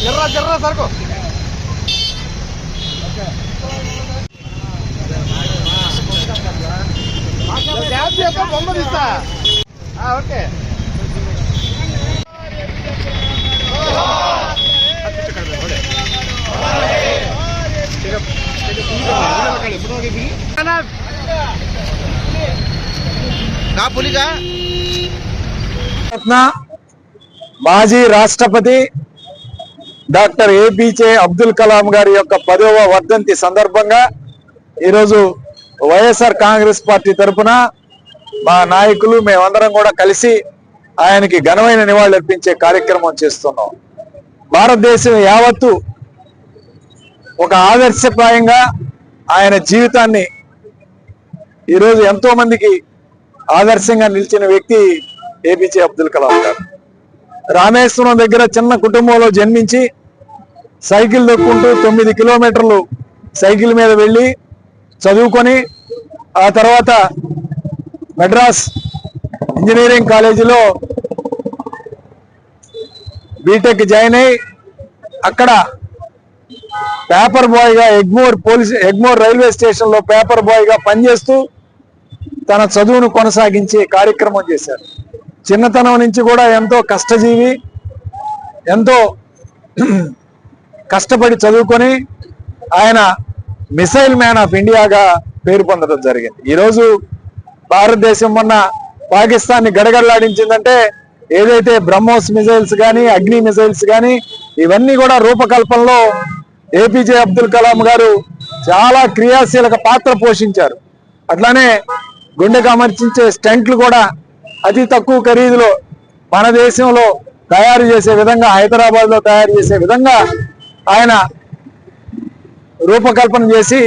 జర్రా జర్రా సరుకు బొమ్మ తీస్తా. ఓకే మాజీ రాష్ట్రపతి డాక్టర్ ఏపీజే అబ్దుల్ కలాం గారి యొక్క 10వ వర్ధంతి సందర్భంగా ఈరోజు వైఎస్ఆర్ కాంగ్రెస్ పార్టీ తరఫున మా నాయకులు మేమందరం కూడా కలిసి ఆయనకి ఘనమైన నివాళులర్పించే కార్యక్రమం చేస్తున్నాం. భారతదేశం యావత్తు ఒక ఆదర్శప్రాయంగా ఆయన జీవితాన్ని ఈరోజు ఎంతో మందికి ఆదర్శంగా నిలిచిన వ్యక్తి ఏపీజే అబ్దుల్ కలాం గారు. రామేశ్వరం దగ్గర చిన్న కుటుంబంలో జన్మించి సైకిల్ దొక్కుంటూ 9 కిలోమీటర్లు సైకిల్ మీద వెళ్ళి చదువుకొని ఆ తర్వాత మెడ్రాస్ ఇంజనీరింగ్ కాలేజీలో బీటెక్ జాయిన్ అయ్యి అక్కడ పేపర్ బాయ్గా ఎగ్మోర్ రైల్వే స్టేషన్లో పేపర్ బాయ్గా పనిచేస్తూ తన చదువును కొనసాగించే కార్యక్రమం చేశారు. చిన్నతనం నుంచి కూడా ఎంతో కష్టజీవి, ఎంతో కష్టపడి చదువుకొని ఆయన మిసైల్ మ్యాన్ ఆఫ్ ఇండియాగా పేరు పొందడం జరిగింది. ఈరోజు భారతదేశం మొన్న పాకిస్తాన్ని గడగడలాడించిందంటే ఏదైతే బ్రహ్మోస్ మిసైల్స్ కానీ అగ్ని మిసైల్స్ కానీ ఇవన్నీ కూడా రూపకల్పనలో ఏపీజే అబ్దుల్ కలాం గారు చాలా క్రియాశీలక పాత్ర పోషించారు. అట్లానే గుండెకు అమర్చించే స్టెంట్లు కూడా అతి తక్కువ ఖరీదులో మన దేశంలో తయారు చేసే విధంగా, హైదరాబాద్ లో తయారు చేసే విధంగా ఆయన రూపకల్పన చేసి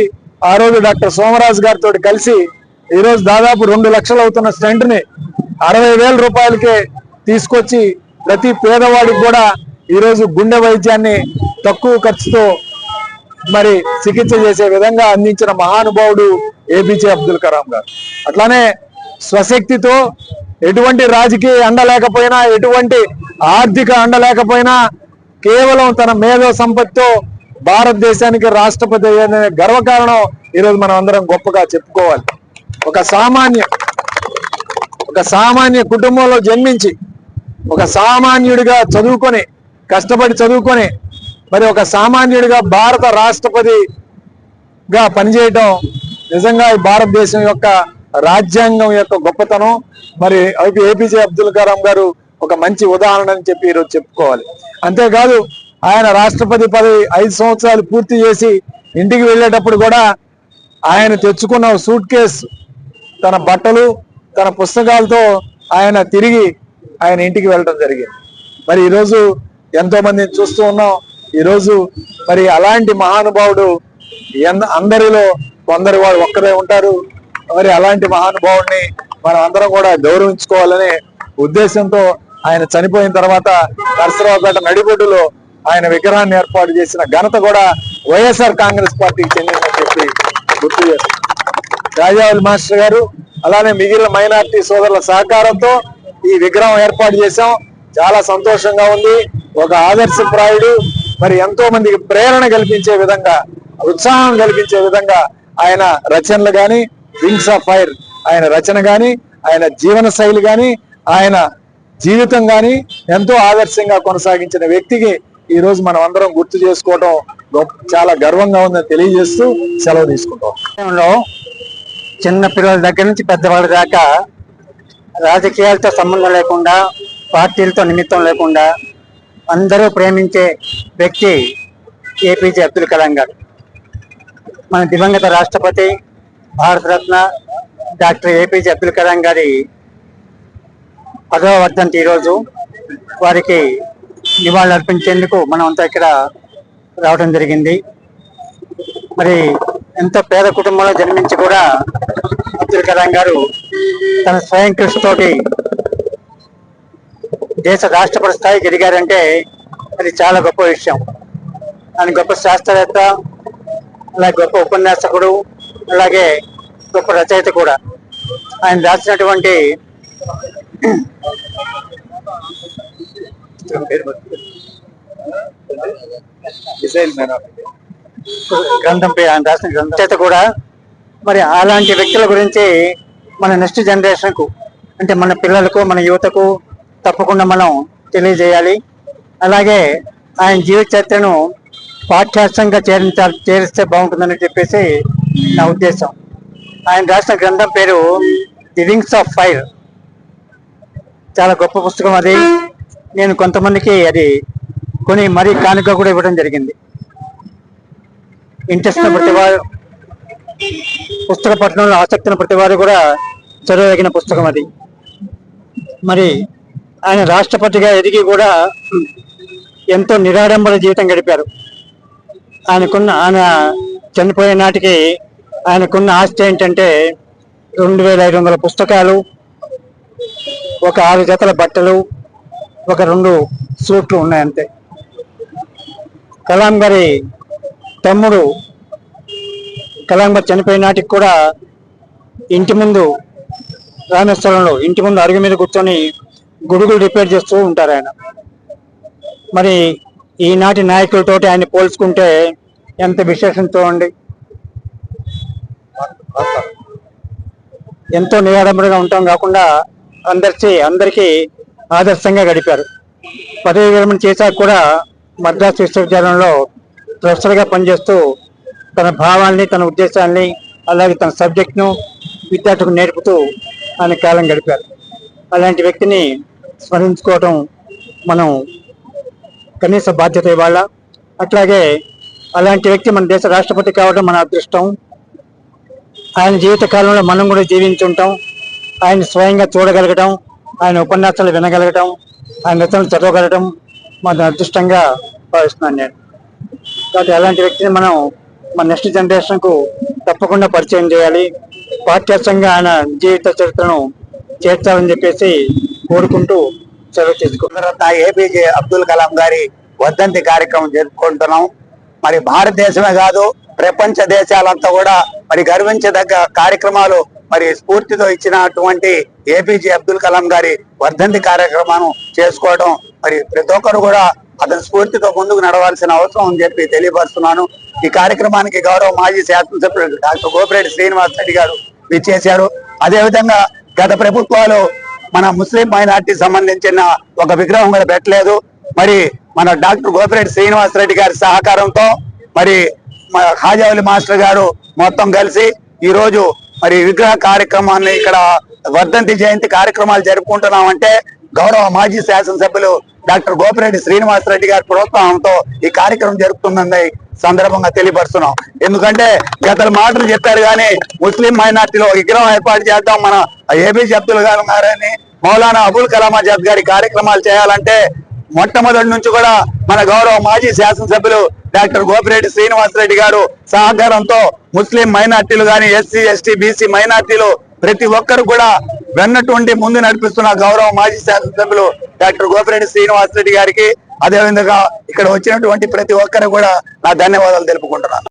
ఆ రోజు డాక్టర్ సోమరాజు గారితో కలిసి ఈరోజు దాదాపు 2 లక్షలు అవుతున్న స్టెంట్ ని 60,000 రూపాయలకే తీసుకొచ్చి ప్రతి పేదవాడికి కూడా ఈరోజు గుండె వైద్యాన్ని తక్కువ ఖర్చుతో మరి చికిత్స చేసే విధంగా అందించిన మహానుభావుడు ఏపీజే అబ్దుల్ కలాం గారు. అట్లానే స్వశక్తితో ఎటువంటి రాజకీయ అండ లేకపోయినా, ఎటువంటి ఆర్థిక అండ లేకపోయినా కేవలం తన మేధో సంపత్తితో భారతదేశానికి రాష్ట్రపతి అనే గర్వకారణం ఈరోజు మనం అందరం గొప్పగా చెప్పుకోవాలి. ఒక సామాన్య కుటుంబంలో జన్మించి ఒక సామాన్యుడిగా చదువుకొని కష్టపడి చదువుకొని మరి ఒక సామాన్యుడిగా భారత రాష్ట్రపతిగా పనిచేయటం నిజంగా ఈ భారతదేశం యొక్క రాజ్యాంగం యొక్క గొప్పతనం. మరి ఏపీజే అబ్దుల్ కలాం గారు ఒక మంచి ఉదాహరణ అని చెప్పి ఈరోజు చెప్పుకోవాలి. అంతేకాదు ఆయన రాష్ట్రపతి పదవి 5 సంవత్సరాలు పూర్తి చేసి ఇంటికి వెళ్ళేటప్పుడు కూడా ఆయన తెచ్చుకున్న సూట్ కేసు, తన బట్టలు, తన పుస్తకాలతో ఆయన తిరిగి ఆయన ఇంటికి వెళ్ళడం జరిగింది. మరి ఈరోజు ఎంతో మందిని చూస్తూ ఉన్నాం. ఈరోజు మరి అలాంటి మహానుభావుడు అందరిలో కొందరు వాడు ఒక్కరే ఉంటారు. మరి అలాంటి మహానుభావుడిని మనం అందరం కూడా గౌరవించుకోవాలనే ఉద్దేశంతో ఆయన చనిపోయిన తర్వాత నరసరావుపేట నడిబొడ్డులో ఆయన విగ్రహాన్ని ఏర్పాటు చేసిన ఘనత కూడా వైఎస్ఆర్ కాంగ్రెస్ పార్టీకి చెందిందని చెప్పి గుర్తు చేస్తారు. రాజావళి మాస్టర్ గారు అలానే మిగిలిన మైనార్టీ సోదరుల సహకారంతో ఈ విగ్రహం ఏర్పాటు చేశాం. చాలా సంతోషంగా ఉంది. ఒక ఆదర్శప్రాయుడు, మరి ఎంతో మందికి ప్రేరణ కల్పించే విధంగా, ఉత్సాహం కల్పించే విధంగా ఆయన రచనలు కానీ, వింగ్స్ ఆఫ్ ఫైర్ ఆయన రచన కానీ, ఆయన జీవన శైలి కానీ, ఆయన జీవితం కానీ ఎంతో ఆదర్శంగా కొనసాగించిన వ్యక్తికి ఈ రోజు మనం అందరం గుర్తు చేసుకోవడం చాలా గర్వంగా ఉందని తెలియజేస్తూ సెలవు తీసుకుంటాం. చిన్న పిల్లల దగ్గర నుంచి పెద్దవాళ్ళ దాకా రాజకీయాలతో సంబంధం లేకుండా, పార్టీలతో నిమిత్తం లేకుండా అందరూ ప్రేమించే వ్యక్తి ఏపీజే అబ్దుల్ కలాం గారు. మన దివంగత రాష్ట్రపతి, భారతరత్న డాక్టర్ ఏపీజే అబ్దుల్ కలాం గారి 10వ వర్ధంతి ఈరోజు. వారికి నివాళులు అర్పించేందుకు మనం అంతా ఇక్కడ రావడం జరిగింది. మరి ఎంతో పేద కుటుంబంలో జన్మించి కూడా అబ్దుల్ కలాం గారు తన స్వయం కృషితోటి దేశ రాష్ట్రపతి స్థాయికి ఎదిగారంటే అది చాలా గొప్ప విషయం. ఆయన గొప్ప శాస్త్రవేత్త, అలాగే గొప్ప ఉపన్యాసకుడు, అలాగే గొప్ప రచయిత కూడా. ఆయన రాసినటువంటి గ్రంథం ఆయన రాసిన గ్రంథం చేత కూడా మరి అలాంటి వ్యక్తుల గురించి మన నెక్స్ట్ జనరేషన్ కు అంటే మన పిల్లలకు మన యువతకు తప్పకుండా మనం తెలియజేయాలి. అలాగే ఆయన జీవిత చరిత్రను పాఠ్యాంశంగా చేరిస్తే బాగుంటుందని చెప్పేసి నా ఉద్దేశం. ఆయన రాసిన గ్రంథం పేరు ది వింగ్స్ ఆఫ్ ఫైర్. చాలా గొప్ప పుస్తకం అది. నేను కొంతమందికి అది కొని మరీ కానుక కూడా ఇవ్వడం జరిగింది. ఇంట్రెస్ట్ ఉన్న ప్రతివారు, పుస్తక పఠనంలో ఆసక్తి ఉన్న ప్రతివారు కూడా చదవదగిన పుస్తకం అది. మరి ఆయన రాష్ట్రపతిగా ఎదిగి కూడా ఎంతో నిరాడంబర జీవితం గడిపారు. ఆయన చనిపోయే నాటికి ఆయనకున్న ఆస్తి ఏంటంటే 2500 పుస్తకాలు, ఒక 6 జతల బట్టలు, ఒక 2 సూట్లు ఉన్నాయంతే. కలాం గారి తమ్ముడు కలాం గారు చనిపోయే నాటికి కూడా ఇంటి ముందు రామేశ్వరంలో ఇంటి ముందు అరుగు మీద కూర్చొని గొడుగులు రిపేర్ చేస్తూ ఉంటారు ఆయన. మరి ఈనాటి నాయకులతోటి ఆయన పోల్చుకుంటే ఎంత విశేషంతో ఉండి ఎంతో నిరాడంబరంగా ఉంటాం కాకుండా అందరికీ ఆదర్శంగా గడిపారు. పదవి విరమణ చేశాక కూడా మద్రాసు విశ్వవిద్యాలయంలో ప్రొఫెసర్గా పనిచేస్తూ తన భావాల్ని, తన ఉద్దేశాన్ని, అలాగే తన సబ్జెక్ట్ను విద్యార్థులకు నేర్పుతూ ఆయన కాలం గడిపారు. అలాంటి వ్యక్తిని స్మరించుకోవటం మనం కనీస బాధ్యత ఇవాళ. అట్లాగే అలాంటి వ్యక్తి మన దేశ రాష్ట్రపతి కావడం మన అదృష్టం. ఆయన జీవిత కాలంలో మనం కూడా జీవించుంటాం. ఆయన స్వయంగా చూడగలగటం, ఆయన ఉపన్యాసాలు వినగలగటం, ఆయన రచనలు చదవగలగటం మన అదృష్టంగా భావిస్తున్నాను నేను. కాబట్టి అలాంటి వ్యక్తిని మనం మన నెక్స్ట్ జనరేషన్కు తప్పకుండా పరిచయం చేయాలి. పాఠ్యాంశంగా ఆయన జీవిత చరిత్రను చేర్చాలని చెప్పేసి కోరుకుంటూ సెలవు తీసుకుంటున్నాం. ఏపీజే అబ్దుల్ కలాం గారి వర్ధంతి కార్యక్రమం జరుపుకుంటున్నాం. మరి భారతదేశమే కాదు, ప్రపంచ దేశాలంతా కూడా మరి గర్వించదగ్గ కార్యక్రమాలు మరి స్ఫూర్తితో ఇచ్చినటువంటి ఏపీజే అబ్దుల్ కలాం గారి వర్ధంతి కార్యక్రమాన్ని చేసుకోవడం మరి ప్రతి ఒక్కరు కూడా అతని స్ఫూర్తితో ముందుకు నడవాల్సిన అవసరం అని చెప్పి తెలియపరుస్తున్నాను. ఈ కార్యక్రమానికి గౌరవ మాజీ శాసనసభ్యులు డాక్టర్ గోపిరెడ్డి శ్రీనివాస్ రెడ్డి గారు విచ్చేశారు. అదేవిధంగా గత ప్రభుత్వాలు మన ముస్లిం మైనార్టీ సంబంధించిన ఒక విగ్రహం కూడా పెట్టలేదు. మరి మన డాక్టర్ గోపిరెడ్డి శ్రీనివాస్ రెడ్డి గారి సహకారంతో మరి హాజావలి మాస్టర్ గారు మొత్తం కలిసి ఈ రోజు మరి విగ్రహ కార్యక్రమాన్ని ఇక్కడ వర్ధంతి జయంతి కార్యక్రమాలు జరుపుకుంటున్నామంటే గౌరవ మాజీ శాసనసభ్యులు డాక్టర్ గోపిరెడ్డి శ్రీనివాస్ రెడ్డి గారి ప్రోత్సాహంతో ఈ కార్యక్రమం జరుపుతుందని సందర్భంగా తెలియపరుస్తున్నాం. ఎందుకంటే గత మాటలు చెప్పారు కానీ ముస్లిం మైనార్టీలో విగ్రహం ఏర్పాటు చేద్దాం, మన ఏపీజే అబ్దుల్ కలాం గారని మౌలానా అబుల్ కలాం ఆజాద్ గారి కార్యక్రమాలు చేయాలంటే మొట్టమొదటి నుంచి కూడా మన గౌరవ మాజీ శాసనసభ్యులు డాక్టర్ గోపిరెడ్డి శ్రీనివాస్ రెడ్డి గారు సహకారంతో ముస్లిం మైనార్టీలు కానీ, ఎస్సీ ఎస్టీ బీసీ మైనార్టీలు ప్రతి ఒక్కరు కూడా వెన్నటువంటి ముందు నడిపిస్తున్న గౌరవ మాజీ శాసనసభ్యులు డాక్టర్ గోపిరెడ్డి శ్రీనివాస్ రెడ్డి గారికి, అదేవిధంగా ఇక్కడ వచ్చినటువంటి ప్రతి ఒక్కరు కూడా నా ధన్యవాదాలు తెలుపుకుంటున్నాను.